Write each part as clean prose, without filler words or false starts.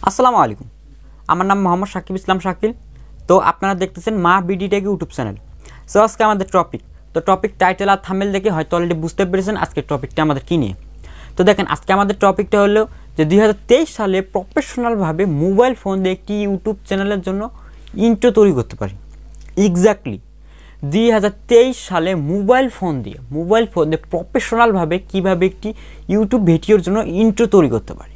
আসসালামু আলাইকুম। আমার নাম মোহাম্মদ শাকিব ইসলাম শাকিল। তো আপনারা দেখতেছেন মা BD take YouTube channel. So আজকে আমাদের টপিক টাইটেল আর থাম্বনেল দেখে হয়তো অলরেডি বুঝতে পেরেছেন আজকের টপিকটা আমাদের কী নিয়ে। তো দেখেন আজকে আমাদের টপিকটা হলো যে 2023 সালে প্রফেশনালভাবে মোবাইল ফোন দিয়ে একটি ইউটিউব চ্যানেলের জন্য ইন্ট্রো তৈরি করতে পারি। এক্স্যাক্টলি 2023 সালে মোবাইল ফোন দিয়ে প্রফেশনালভাবে কীভাবে একটি ইউটিউব ভিডিওর জন্য ইন্ট্রো তৈরি করতে পারি।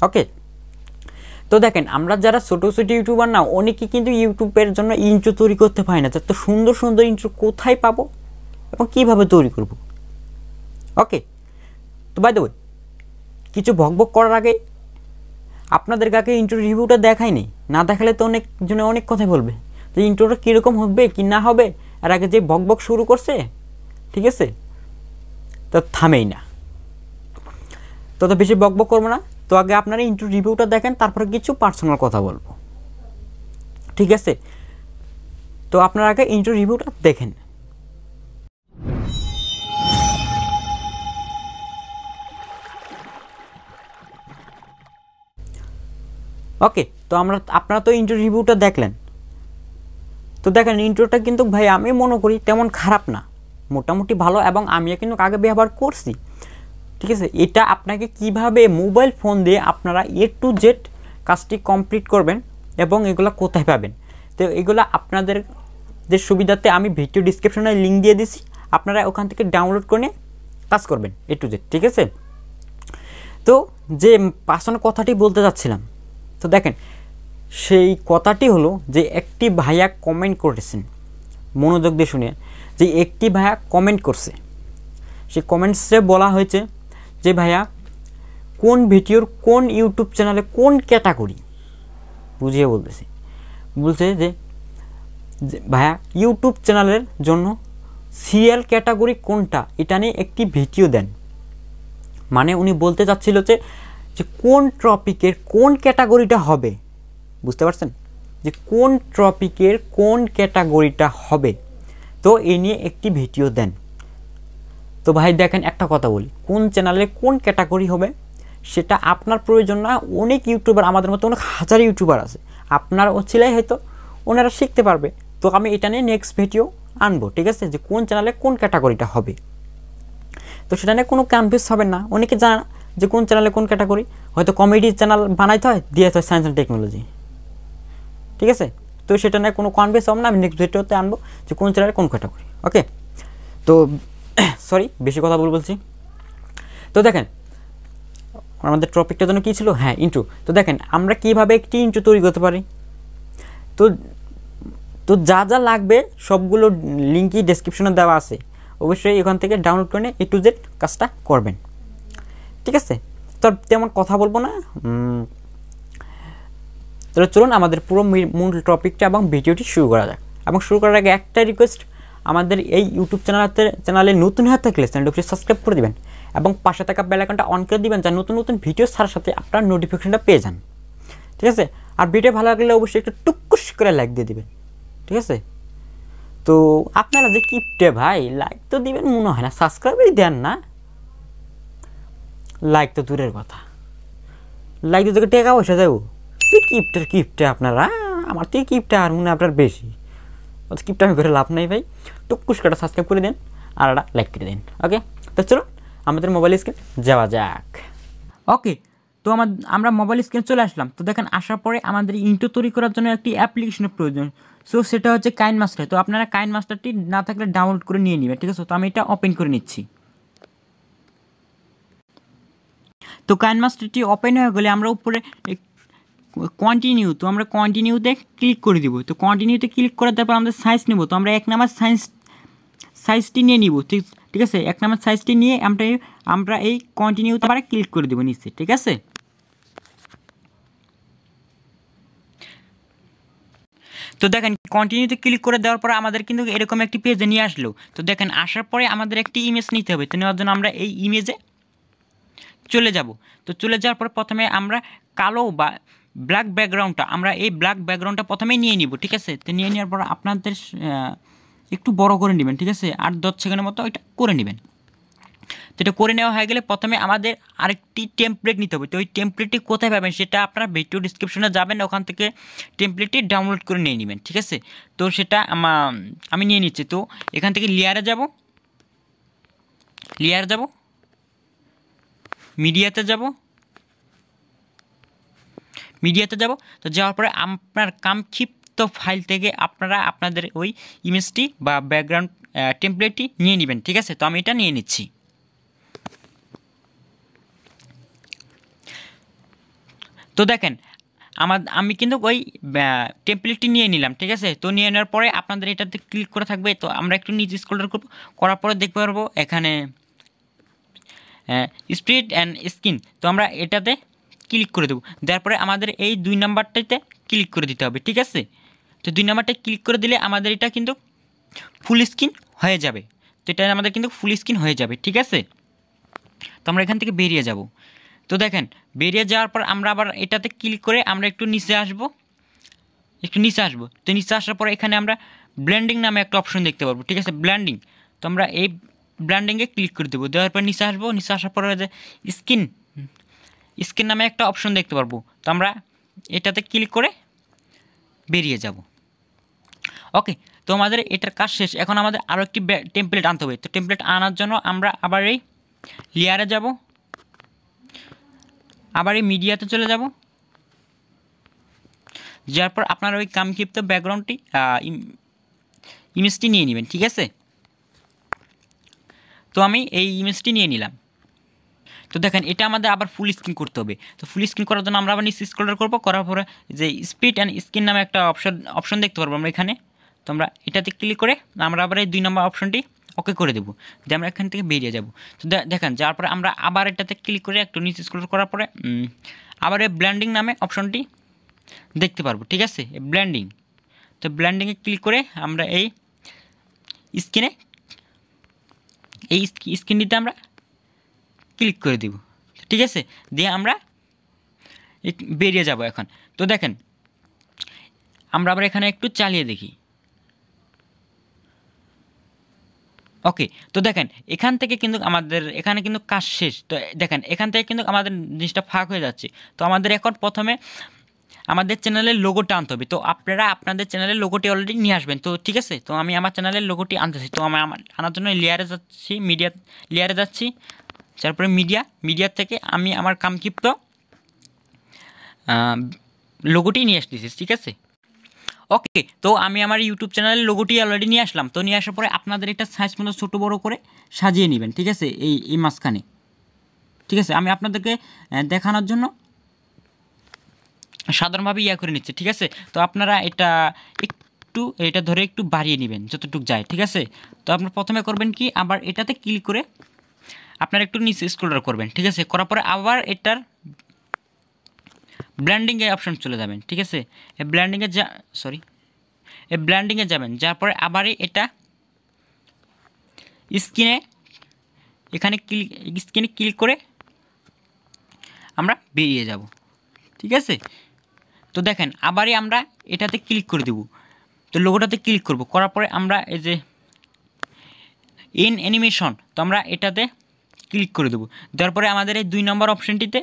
ওকে, তো দেখেন আমরা যারা ছোটো ছোটো ইউটিউবার না, অনেকে কিন্তু ইউটিউবের জন্য ইন্ট্রো তৈরি করতে পারি না। তো সুন্দর সুন্দর ইন্ট্রো কোথায় পাবো এবং কীভাবে তৈরি করব। ওকে, তো বাই দ্য ওয়ে কিছু ভকভক করার আগে আপনাদের কাকে ইন্ট্রো রিভিউটা দেখায়নি, না দেখালে তো অনেকজনে অনেক কথাই বলবে যে ইন্ট্রোটা কীরকম হবে কি না হবে। আর আগে যে ভকভক শুরু করছে, ঠিক আছে, তো থামেই না। তো বেশি বকবক করবো না। তো আগে আপনারা ইন্ট্রো রিভিউটা দেখেন, তারপরে কিছু পার্সোনাল কথা বলবো, ঠিক আছে। তো আপনারা আগে ইন্ট্রো রিভিউটা দেখেন। ওকে, তো আপনারা তো ইন্ট্রো রিভিউটা দেখলেন। তো দেখেন ইন্ট্রোটা কিন্তু ভাই আমি মনে করি তেমন খারাপ না, মোটামুটি ভালো, এবং আমিও কিন্তু আগে ব্যবহার করছি, ঠিক আছে। এটা আপনাকে কিভাবে মোবাইল ফোন দিয়ে আপনারা A to Z কাজটি কমপ্লিট করবেন এবং এগুলো কোথায় পাবেন, তো এগুলো আপনাদের যে সুবিধাতে আমি ভিডিও ডিসক্রিপশনে লিঙ্ক দিয়ে দিছি, আপনারা ওখান থেকে ডাউনলোড করে কাজ করবেন A to Z, ঠিক আছে। তো যে পার্সোনাল কথাটি বলতে যাচ্ছিলাম, তো দেখেন সেই কথাটি হলো যে একটি ভাইয়া কমেন্ট করেছেন, মনোযোগ দিয়ে শুনে, যে একটি ভাইয়া কমেন্ট করছে, সেই কমেন্টসে বলা হয়েছে যে ভাইয়া কোন ভিডিওর কোন ইউটিউব চ্যানেলে কোন ক্যাটাগরি, বুঝিয়ে বলতেছি, বলছে যে ভাইয়া ইউটিউব চ্যানেলের জন্য সিরিয়াল ক্যাটাগরি কোনটা এটা নিয়ে একটি ভিডিও দেন। মানে উনি বলতে চাচ্ছিল যে কোন টপিকের কোন ক্যাটাগরিটা হবে, বুঝতে পারছেন, যে কোন টপিকের কোন ক্যাটাগরিটা হবে, তো এই নিয়ে একটি ভিডিও দেন। তো ভাই দেখেন একটা কথা বলি, কোন চ্যানেলে কোন ক্যাটাগরি হবে সেটা আপনার প্রয়োজন না। অনেক ইউটিউবার, আমাদের মতো অনেক হাজার ইউটিউবার আছে, আপনার ছিলাই হয়তো ওনারা শিখতে পারবে। তো আমি এটা নিয়ে নেক্সট ভিডিও আনবো, ঠিক আছে, যে কোন চ্যানেলে কোন ক্যাটাগরিটা হবে। তো সেটা নিয়ে কোনো কনফিউজ হবেন না। অনেকে জানা যে কোন চ্যানেলে কোন ক্যাটাগরি, হয়তো কমেডি চ্যানেল বানাইতে হয়, দিয়ে হয় সায়েন্স অ্যান্ড টেকনোলজি, ঠিক আছে। তো সেটা নিয়ে কোনো কনফিউজ হবে না, আমি নেক্সট ভিডিওতে আনবো যে কোন চ্যানেলে কোন ক্যাটাগরি। ওকে, তো সরি বেশি কথা বলছি। তো দেখেন আমাদের টপিকটা জন্য কী ছিল, হ্যাঁ ইন্ট্রো। তো দেখেন আমরা কীভাবে একটি ইন্ট্রো তৈরি করতে পারি। তো যা যা লাগবে সবগুলো লিঙ্কই ডেসক্রিপশনে দেওয়া আছে, অবশ্যই এখান থেকে ডাউনলোড করে A to Z কাজটা করবেন, ঠিক আছে। তো তেমন কথা বলবো না, তাহলে চলুন আমাদের পুরো মূল টপিকটা এবং ভিডিওটি শুরু করা যাক। এবং শুরু করার আগে একটা রিকোয়েস্ট, আমাদের এই ইউটিউব চ্যানেলে নতুন হয়ে থাকলে চ্যানেলটি সাবস্ক্রাইব করে দিবেন এবং পাশে থাকা বেল আইকনটা অন করে দিবেন, যা নতুন নতুন ভিডিও ছাড়ার সাথে আপনার নোটিফিকেশনটা পেয়ে যান, ঠিক আছে। আর ভিডিও ভালো লাগলে অবশ্যই একটু টুকুস করে লাইক দিয়ে দিবেন, ঠিক আছে। তো আপনারা যে কিপটে ভাই, লাইক তো দিবেন মনে হয় না, সাবস্ক্রাইবই দেন না। লাইক তো দূরের কথা, লাইক দিতে টাকা পয়সা দেবো, যে কিপটে আপনারা, আমার থেকে কিপটা আর মনে আপনার বেশি, অত কিপটা আমি করে লাভ নেই ভাই। টুকুস করে সাবস্ক্রাইব করে দিন আর একটা লাইক করে দিন। ওকে, তো চলো আমাদের মোবাইল স্ক্রিন যাওয়া যাক। ওকে, তো আমরা মোবাইল স্ক্রিন চলে আসলাম। তো দেখেন আসার পরে আমাদের ইন্ট্রো তৈরি করার জন্য একটি অ্যাপ্লিকেশনের প্রয়োজন। সো সেটা হচ্ছে কাইনমাস্টার। তো আপনারা কাইনমাস্টারটি না থাকলে ডাউনলোড করে নিয়ে নেবেন, ঠিক আছে। তো আমি এটা ওপেন করে নিচ্ছি। তো কাইনমাস্টারটি ওপেন হয়ে গেলে আমরা উপরে কন্টিনিউ, তো আমরা কন্টিনিউতে ক্লিক করে দিব। তো কন্টিনিউতে ক্লিক করার তারপর আমাদের সাইজ নেব। তো আমরা 1 নাম্বার সাইজটি নিয়ে নিব, ঠিক আছে। 1 নাম্বার সাইজটি নিয়ে আমরা এই কন্টিনিউতে আবার ক্লিক করে দেবো নিচে, ঠিক আছে। তো দেখেন কন্টিনিউতে ক্লিক করে দেওয়ার পর আমাদের কিন্তু এরকম একটি পেজে নিয়ে আসলো। তো দেখেন আসার পরে আমাদের একটি ইমেজ নিতে হবে। তো নেওয়ার জন্য আমরা এই ইমেজে চলে যাব। তো চলে যাওয়ার পর প্রথমে আমরা কালো বা ব্ল্যাক ব্যাকগ্রাউন্ডটা, আমরা এই ব্ল্যাক ব্যাকগ্রাউন্ডটা প্রথমেই নিয়ে নিব, ঠিক আছে। তো নিয়ে নেওয়ার পর আপনাদের একটু বড় করে নেবেন, ঠিক আছে, 8-10 সেকেন্ডের মতো এটা করে নেবেন। তো এটা করে নেওয়া হয়ে গেলে প্রথমে আমাদের আরেকটি টেমপ্লেট নিতে হবে। তো ওই টেমপ্লেটটি কোথায় পাবেন সেটা আপনারা ভিডিও ডিসক্রিপশনে যাবেন, ওখান থেকে টেমপ্লেটটি ডাউনলোড করে নিয়ে নেবেন, ঠিক আছে। তো সেটা আমি নিয়ে নিচ্ছি। তো এখান থেকে লেয়ারে যাব, মিডিয়াতে যাব, তো যাওয়ার পরে আপনার কাঙ্ক্ষিত ফাইল থেকে আপনারা আপনাদের ওই ইমেজটি বা ব্যাকগ্রাউন্ড টেমপ্লেটটি নিয়ে নেবেন, ঠিক আছে। তো আমি এটা নিয়ে নিচ্ছি। তো দেখেন আমি কিন্তু ওই টেমপ্লেটটি নিয়ে নিলাম, ঠিক আছে। তো নিয়ে নেওয়ার পরে আপনাদের এটাতে ক্লিক করে থাকবে। তো আমরা একটু নিচে স্ক্রল করব, করার পরে দেখতে পারবো এখানে স্প্লিট অ্যান্ড স্ক্রিন। তো আমরা এটাতে ক্লিক করে দেবো, দেওয়ার পরে আমাদের এই 2 নাম্বারটাতে ক্লিক করে দিতে হবে, ঠিক আছে। তো 2 নাম্বারটায় ক্লিক করে দিলে আমাদের এটা কিন্তু ফুল স্ক্রিন হয়ে যাবে। তো এটা আমাদের কিন্তু ফুল স্ক্রিন হয়ে যাবে, ঠিক আছে। তো আমরা এখান থেকে বেরিয়ে যাব। তো দেখেন বেরিয়ে যাওয়ার পর আমরা আবার এটাতে ক্লিক করে আমরা একটু নিচে আসব। তো নিচে আসার পর এখানে আমরা ব্লেন্ডিং নামে একটা অপশন দেখতে পারবো, ঠিক আছে, ব্লেন্ডিং। তো আমরা এই ব্লেন্ডিংয়ে ক্লিক করে দেবো, দেওয়ার পর নিচে আসবো। নিচে আসার পরে যে স্ক্রিন নামে একটা অপশন দেখতে পারবো। তো আমরা এটাতে ক্লিক করে বেরিয়ে যাব। ওকে, তো আমাদের এটার কাজ শেষ। এখন আমাদের আরও একটি টেমপ্লেট আনতে হবে। তো টেমপ্লেট আনার জন্য আমরা আবার এই লেয়ারে যাব, আবার এই মিডিয়াতে চলে যাব। যার পর আপনার ওই কাঙ্ক্ষিত ব্যাকগ্রাউন্ডটি ইমেজটি নিয়ে নেবেন, ঠিক আছে। তো আমি এই ইমেজটি নিয়ে নিলাম। তো দেখেন এটা আমাদের আবার ফুল স্ক্রিন করতে হবে। তো ফুল স্ক্রিন করার জন্য আমরা আবার নিচে স্ক্রল করব, করার পরে যে স্পিড অ্যান্ড স্ক্রিন নামে একটা অপশন দেখতে পারবো আমরা এখানে। তো আমরা এটাতে ক্লিক করে আমরা আবার এই 2 নম্বর অপশনটি ওকে করে দেবো, যে আমরা এখান থেকে বেরিয়ে যাব। তো দেখেন যাওয়ার পরে আমরা আবার এটাতে ক্লিক করে একটু নিচে স্ক্রল করার পরে আবার এই ব্লেন্ডিং নামে অপশনটি দেখতে পারবো, ঠিক আছে, ব্লেন্ডিং। তো ব্লেন্ডিংয়ে ক্লিক করে আমরা এই স্ক্রিনটিতে আমরা ক্লিক করে দিব, ঠিক আছে। দিয়ে আমরা বেরিয়ে যাব এখন। তো দেখেন আমরা আবার এখানে একটু চালিয়ে দেখি। ওকে, তো দেখেন এখান থেকে কিন্তু আমাদের এখানে কিন্তু কাজ শেষ। তো দেখেন এখান থেকে কিন্তু আমাদের জিনিসটা ফাঁক হয়ে যাচ্ছে। তো আমাদের এখন প্রথমে আমাদের চ্যানেলের লোগোটা আনতে হবে। তো আপনারা আপনাদের চ্যানেলের লোগোটি অলরেডি নিয়ে আসবেন, তো ঠিক আছে। তো আমি আমার চ্যানেলের লোগোটি আনতেছি। তো আমার আনার জন্য লেয়ারে যাচ্ছি, তারপরে মিডিয়ার থেকে আমি আমার কাঙ্ক্ষিত লোগোটি নিয়ে আসতেছি, ঠিক আছে। ওকে, তো আমি আমার ইউটিউব চ্যানেলের লোগোটি অলরেডি নিয়ে আসলাম। তো নিয়ে আসার পরে আপনাদের এটা সাইজ মতো ছোটো বড়ো করে সাজিয়ে নেবেন, ঠিক আছে, এই মাঝখানে, ঠিক আছে। আমি আপনাদেরকে দেখানোর জন্য সাধারণভাবে করে নিচ্ছি, ঠিক আছে। তো আপনারা এটা ধরে একটু বাড়িয়ে নেবেন যতটুকু যায়, ঠিক আছে। তো আপনারা প্রথমে করবেন কি, আবার এটাতে ক্লিক করে আপনারা একটু নিচে স্ক্রল করবেন, ঠিক আছে। করার পরে আবার এটার ব্লেন্ডিংয়ে অপশন চলে যাবেন, ঠিক আছে। এই ব্লেন্ডিংয়ে যাবেন, যার পরে আবারই এটা স্ক্রিনে ক্লিক করে আমরা বেরিয়ে যাব, ঠিক আছে। তো দেখেন আবারই আমরা এটাতে ক্লিক করে দেব। তো লোগোটাতে ক্লিক করব, করার পরে আমরা এই যে ইন অ্যানিমেশন, তো আমরা এটাতে ক্লিক করে দেবো। দেওয়ার পরে আমাদের এই 2 নম্বর অপশনটিতে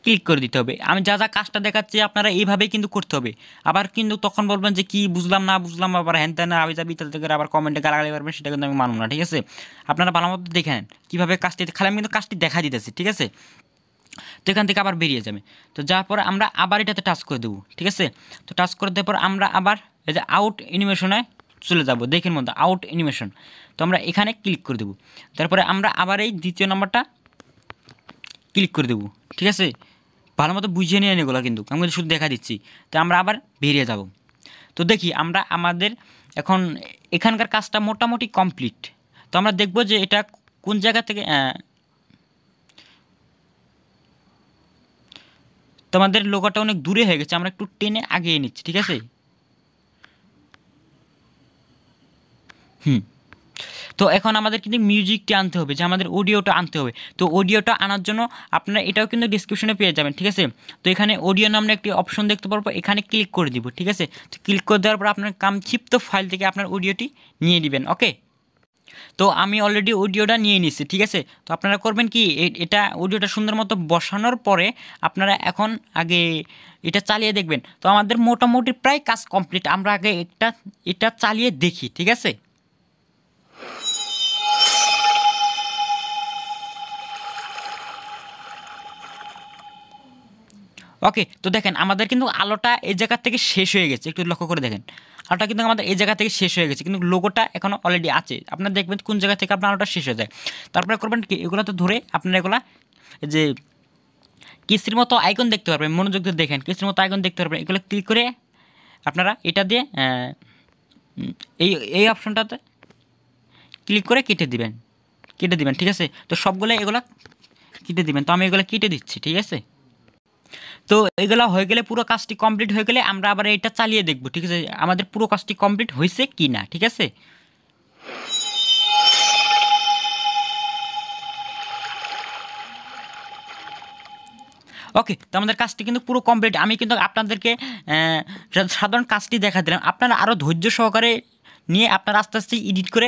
ক্লিক করে দিতে হবে। আমি যা কাজটা দেখাচ্ছি আপনারা এইভাবেই কিন্তু করতে হবে। আবার কিন্তু তখন বলবেন যে কি বুঝলাম না আবার হ্যান ত্যান আবি যাবি তাহলে থেকে আবার কমেন্টে গালাগালি পারবেন, সেটা কিন্তু আমি মানব না, ঠিক আছে। আপনারা ভালো মতো দেখে নেন কীভাবে কাজটি, খালি আমি কিন্তু কাজটি দেখা দিতেছি, ঠিক আছে। তো এখান থেকে আবার বেরিয়ে যাবে। তো যাওয়ার পরে আমরা আবার এটাতে টাচ করে দেবো, ঠিক আছে। তো টাচ করে দেওয়ার পর আমরা আবার এই যে আউট অ্যানিমেশনে চলে যাব, দেখেন মধ্যে আউট অ্যানিমেশন। তো আমরা এখানে ক্লিক করে দেবো। তারপরে আমরা আবার এই 2য় নম্বরটা ক্লিক করে দেবো, ঠিক আছে। ভালো মতো বুঝিয়ে নিয়ে এগুলো কিন্তু আমি শুধু দেখা দিচ্ছি। তো আমরা আবার বেরিয়ে যাব। তো দেখি আমরা আমাদের এখন এখানকার কাজটা মোটামুটি কমপ্লিট। তো আমরা দেখব যে এটা কোন জায়গা থেকে তো আমাদের লোগোটা অনেক দূরে হয়ে গেছে, আমরা একটু টেনে আগিয়ে নিচ্ছি, ঠিক আছে। তো এখন আমাদের কিন্তু মিউজিকটি আনতে হবে, যে আমাদের অডিওটা আনতে হবে। তো অডিওটা আনার জন্য আপনারা এটাও কিন্তু ডিসক্রিপশনে পেয়ে যাবেন, ঠিক আছে। তো এখানে অডিও নামে একটি অপশন দেখতে পারবো, এখানে ক্লিক করে দিব, ঠিক আছে। তো ক্লিক করে দেওয়ার পর আপনার কাঙ্ক্ষিত ফাইল থেকে আপনার অডিওটি নিয়ে নেবেন, ওকে। তো আমি অলরেডি অডিওটা নিয়ে নিচ্ছি, ঠিক আছে। তো আপনারা করবেন কি, এটা অডিওটা সুন্দর মতো বসানোর পরে আপনারা এখন আগে এটা চালিয়ে দেখবেন। তো আমাদের মোটামুটি প্রায় কাজ কমপ্লিট, আমরা আগে এটা চালিয়ে দেখি, ঠিক আছে। ওকে, তো দেখেন আমাদের কিন্তু আলোটা এই জায়গা থেকে শেষ হয়ে গেছে, একটু লক্ষ্য করে দেখেন। আলোটা কিন্তু আমাদের এই জায়গা থেকে শেষ হয়ে গেছে, কিন্তু লোগোটা এখনও অলরেডি আছে। আপনারা দেখবেন কোন জায়গা থেকে আপনার আলোটা শেষ হয়ে যায়। তারপরে করবেন কি, এগুলো তো ধরে আপনারা এগুলা যে কিস্তির মতো আইকন দেখতে পারবেন, মনোযোগ দিয়ে দেখেন, কিস্তির মতো আইকন দেখতে পারবেন, এগুলো ক্লিক করে আপনারা এটা দিয়ে এই এই অপশনটাতে ক্লিক করে কেটে দিবেন, ঠিক আছে। তো সবগুলো এগুলা কেটে দিবেন, তো আমি এগুলো কেটে দিচ্ছি, ঠিক আছে। তো এগুলো হয়ে গেলে, পুরো কাজটি কমপ্লিট হয়ে গেলে আমরা আবার এটা চালিয়ে দেখব, ঠিক আছে, আমাদের পুরো কাজটি কমপ্লিট হয়েছে কি না, ঠিক আছে। ওকে, তো আমাদের কাজটি কিন্তু পুরো কমপ্লিট। আমি কিন্তু আপনাদেরকে সাধারণ কাজটি দেখা দিলাম, আপনারা আরও ধৈর্য সহকারে নিয়ে আপনারা আস্তে আস্তে এডিট করে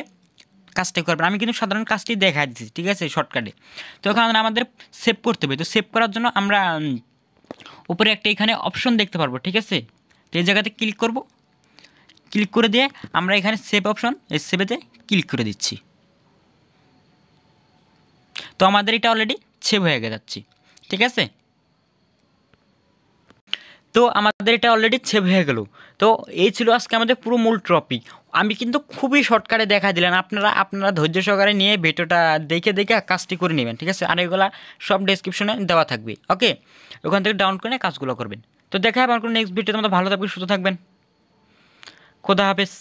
কাজটা করবেন। আমি কিন্তু সাধারণ কাজটি দেখা দিচ্ছি, ঠিক আছে, শর্টকাটে। তো এখানে আমাদের সেভ করতে হবে। তো সেভ করার জন্য আমরা উপরে একটা এখানে অপশন দেখতে পারবো, ঠিক আছে। তো এই জায়গাতে ক্লিক করব, ক্লিক করে দিয়ে আমরা এখানে সেভ অপশন, এই সেভেতে ক্লিক করে দিচ্ছি। তো আমাদের এটা অলরেডি সেভ হয়ে যাচ্ছে, ঠিক আছে। তো আমাদের এটা অলরেডি সেভ হয়ে গেল। তো এই ছিল আজকে আমাদের পুরো মূল টপিক। আমি কিন্তু খুবই শর্টকাটে দেখা দিলেন, আপনারা ধৈর্য সহকারে নিয়ে ভিডিওটা দেখে দেখে কাজটি করে নেবেন, ঠিক আছে। আর এগুলা সব ডেসক্রিপশনে দেওয়া থাকবে, ওকে। ওখান থেকে ডাউনলোড করে কাজগুলো করবেন। তো দেখা হবে আমার কোনো নেক্সট ভিডিওতে। ভালো থাকবেন, সুস্থ থাকবেন, খোদা হাফেজ।